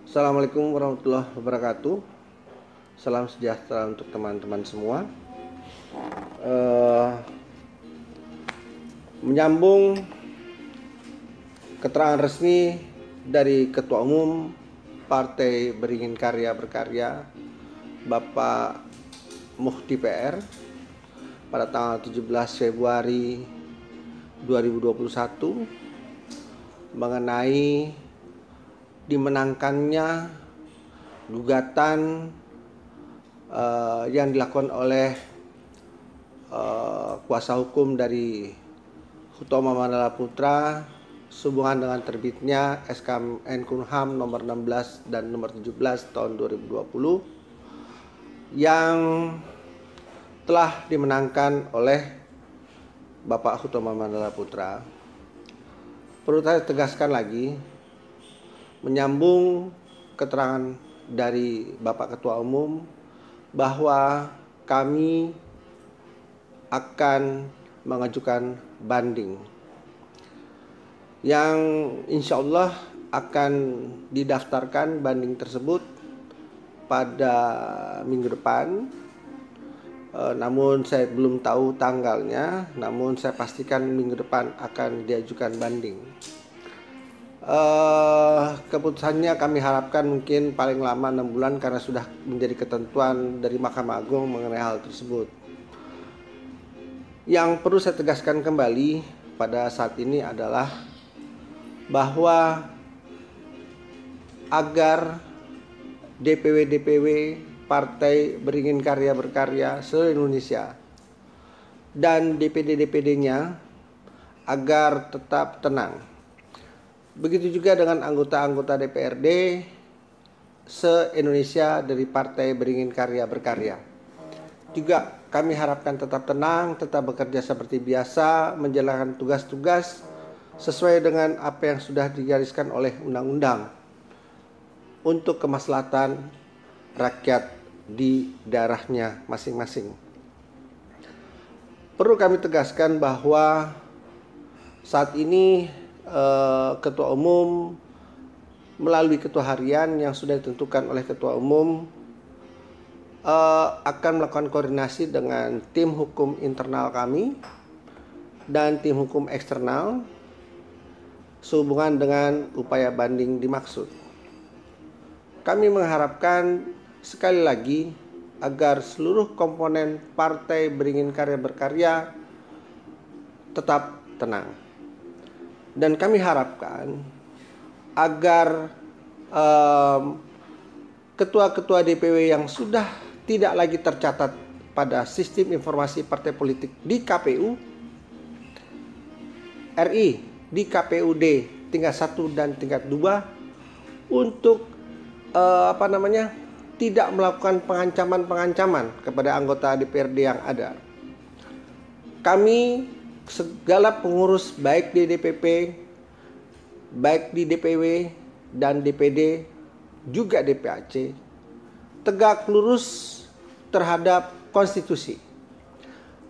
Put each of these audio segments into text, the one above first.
Assalamualaikum warahmatullahi wabarakatuh. Salam sejahtera untuk teman-teman semua. Menyambung keterangan resmi dari Ketua Umum Partai Beringin Karya Berkarya, Bapak Muhdi PR, pada tanggal 17 Februari 2021 mengenai dimenangkannya gugatan yang dilakukan oleh kuasa hukum dari Hutomo Mandala Putra sehubungan dengan terbitnya SK Menkumham nomor 16 dan nomor 17 tahun 2020 yang telah dimenangkan oleh Bapak Hutomo Mandala Putra. Perlu saya tegaskan lagi, menyambung keterangan dari Bapak Ketua Umum bahwa kami akan mengajukan banding yang insya Allah akan didaftarkan banding tersebut pada minggu depan. Namun saya belum tahu tanggalnya, namun saya pastikan minggu depan akan diajukan banding. Keputusannya kami harapkan mungkin paling lama 6 bulan karena sudah menjadi ketentuan dari Mahkamah Agung mengenai hal tersebut. Yang perlu saya tegaskan kembali pada saat ini adalah bahwa agar DPW-DPW Partai Beringin Karya Berkarya seluruh Indonesia dan DPD-DPD-nya agar tetap tenang. Begitu juga dengan anggota-anggota DPRD se-Indonesia dari Partai Beringin Karya Berkarya. Juga kami harapkan tetap tenang, tetap bekerja seperti biasa, menjalankan tugas-tugas sesuai dengan apa yang sudah digariskan oleh undang-undang untuk kemaslahatan rakyat di daerahnya masing-masing. Perlu kami tegaskan bahwa saat ini Ketua Umum melalui Ketua Harian yang sudah ditentukan oleh Ketua Umum akan melakukan koordinasi dengan tim hukum internal kami dan tim hukum eksternal sehubungan dengan upaya banding dimaksud. Kami mengharapkan sekali lagi agar seluruh komponen Partai Beringin Karya Berkarya tetap tenang. Dan kami harapkan agar ketua-ketua DPW yang sudah tidak lagi tercatat pada sistem informasi partai politik di KPU RI, di KPUD tingkat 1 dan tingkat 2 untuk tidak melakukan pengancaman-pengancaman kepada anggota DPRD yang ada. Kami segala pengurus baik di DPP, baik di DPW dan DPD, juga DPAC, tegak lurus terhadap konstitusi,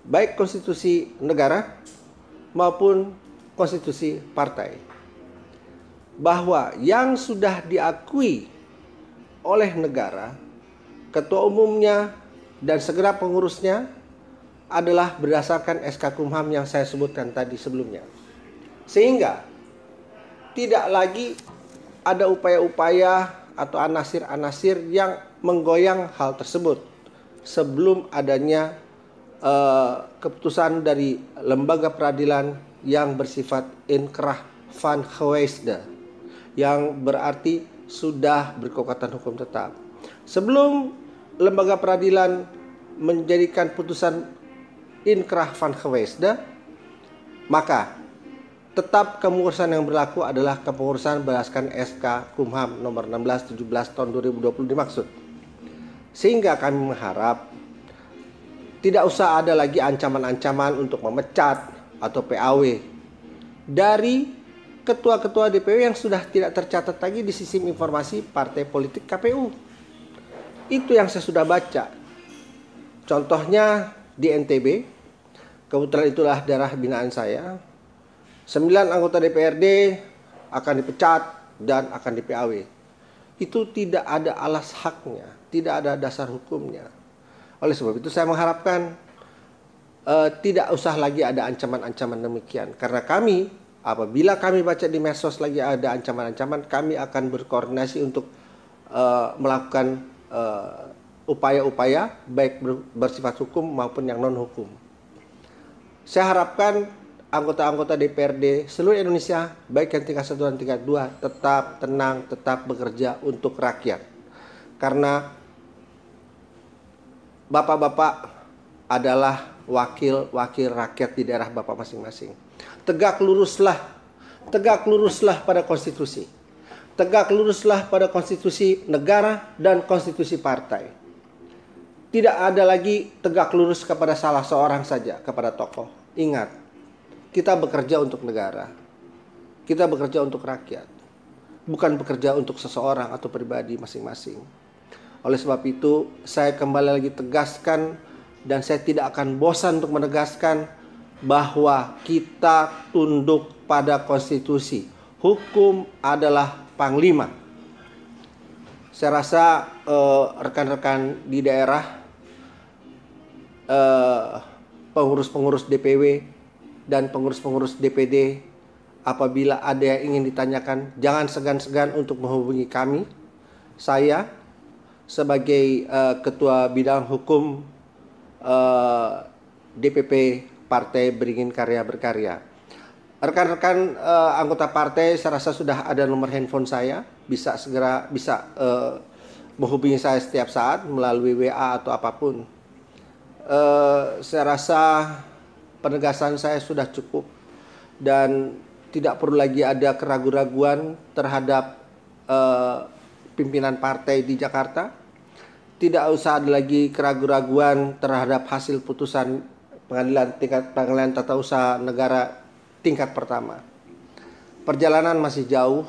baik konstitusi negara maupun konstitusi partai, bahwa yang sudah diakui oleh negara, ketua umumnya dan segenap pengurusnya adalah berdasarkan SK Kumham yang saya sebutkan tadi sebelumnya. Sehingga tidak lagi ada upaya-upaya atau anasir-anasir yang menggoyang hal tersebut sebelum adanya keputusan dari lembaga peradilan yang bersifat inkrah van geweest, yang berarti sudah berkekuatan hukum tetap. Sebelum lembaga peradilan menjadikan putusan inkrah van geweest, maka tetap kepengurusan yang berlaku adalah kepengurusan berdasarkan SK Kumham nomor 16 17 tahun 2020 dimaksud. Sehingga kami mengharap tidak usah ada lagi ancaman-ancaman untuk memecat atau PAW dari ketua-ketua DPW yang sudah tidak tercatat lagi di sistem informasi partai politik KPU. Itu yang saya sudah baca. Contohnya di NTB, kebetulan itulah daerah binaan saya, 9 anggota DPRD akan dipecat dan akan di PAW. itu tidak ada alas haknya, tidak ada dasar hukumnya. Oleh sebab itu saya mengharapkan tidak usah lagi ada ancaman-ancaman demikian. Karena kami, apabila kami baca di medsos lagi ada ancaman-ancaman, kami akan berkoordinasi untuk melakukan upaya-upaya baik bersifat hukum maupun yang non-hukum. Saya harapkan anggota-anggota DPRD seluruh Indonesia, baik yang tingkat 1 dan tingkat 2, tetap tenang, tetap bekerja untuk rakyat. Karena Bapak-bapak adalah wakil-wakil rakyat di daerah Bapak masing-masing. Tegak luruslah pada konstitusi. Tegak luruslah pada konstitusi negara dan konstitusi partai. Tidak ada lagi tegak lurus kepada salah seorang saja, kepada tokoh. Ingat, kita bekerja untuk negara. Kita bekerja untuk rakyat. Bukan bekerja untuk seseorang atau pribadi masing-masing. Oleh sebab itu, saya kembali lagi tegaskan dan saya tidak akan bosan untuk menegaskan bahwa kita tunduk pada konstitusi. Hukum adalah panglima. Saya rasa rekan-rekan di daerah, pengurus-pengurus DPW dan pengurus-pengurus DPD, apabila ada yang ingin ditanyakan, jangan segan-segan untuk menghubungi kami. Saya sebagai Ketua Bidang Hukum DPP Partai Beringin Karya Berkarya. Rekan-rekan anggota partai, saya rasa sudah ada nomor handphone saya, bisa menghubungi saya setiap saat melalui WA atau apapun. Saya rasa penegasan saya sudah cukup dan tidak perlu lagi ada keraguan-raguan terhadap pimpinan partai di Jakarta. Tidak usah ada lagi keraguan-raguan terhadap hasil putusan pengadilan tata usaha negara tingkat pertama. Perjalanan masih jauh.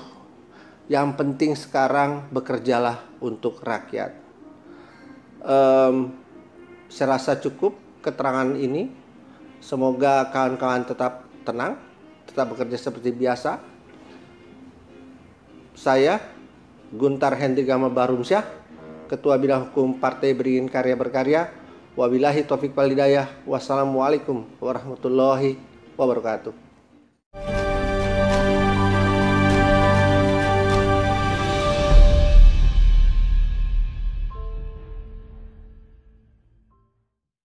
Yang penting sekarang bekerjalah untuk rakyat. Saya rasa cukup keterangan ini. Semoga kawan-kawan tetap tenang, tetap bekerja seperti biasa. Saya, Guntar Hendri Gama Barumsyah, Ketua Bidang Hukum Partai Beringin Karya Berkarya. Wabillahi taufiq wal hidayah. Wassalamualaikum warahmatullahi wabarakatuh.